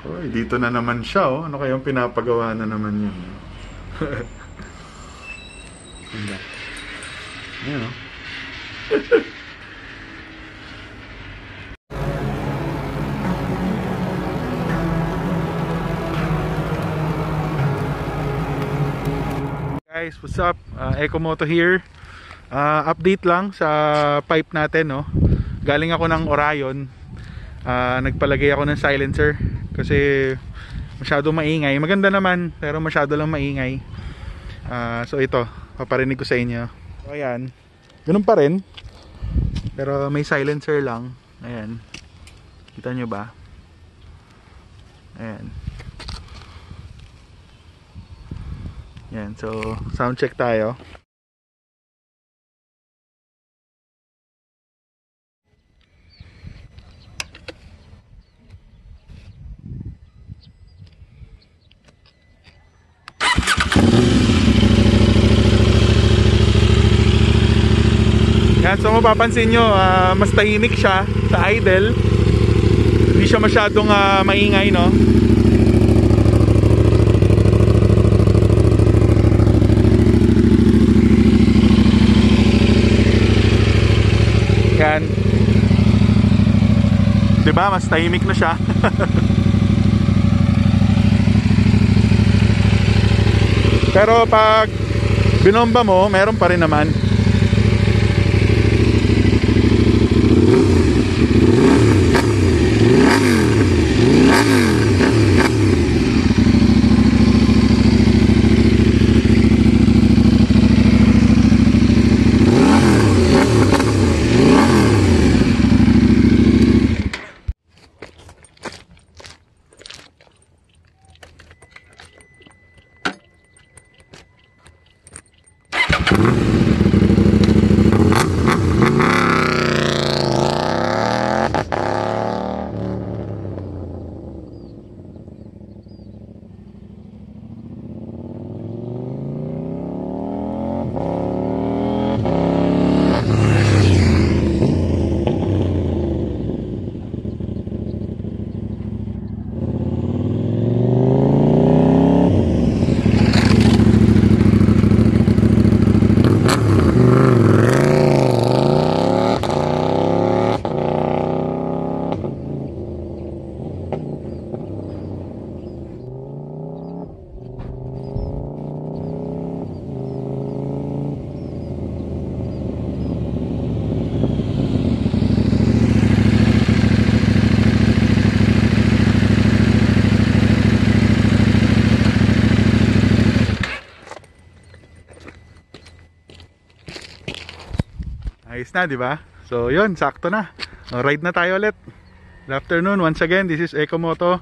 Oy, dito na naman siya, oh. Ano kayang pinapagawa na naman yun? Ganda. Ayan, oh. Guys, what's up? Ecomoto here. Update lang sa pipe natin, no? Galing ako ng Orion. Nagpalagay ako ng silencer kasi masyado maingay. Maganda naman pero masyado lang maingay. So ito, paparinig ko sa inyo. So ayan, ganun pa rin pero may silencer lang. Ayan, kita nyo ba? Ayan. Ayan, so sound check tayo. Yan, so mapapansin nyo, mas tahimik siya sa idle. Hindi siya masyadong maingay, no? Yan. Diba? Mas tahimik na siya. Pero pag binomba mo, meron pa rin naman. Ayos na, di ba? So, yun, sakto na. Ride na tayo ulit. Good afternoon. Once again, this is Ecomoto.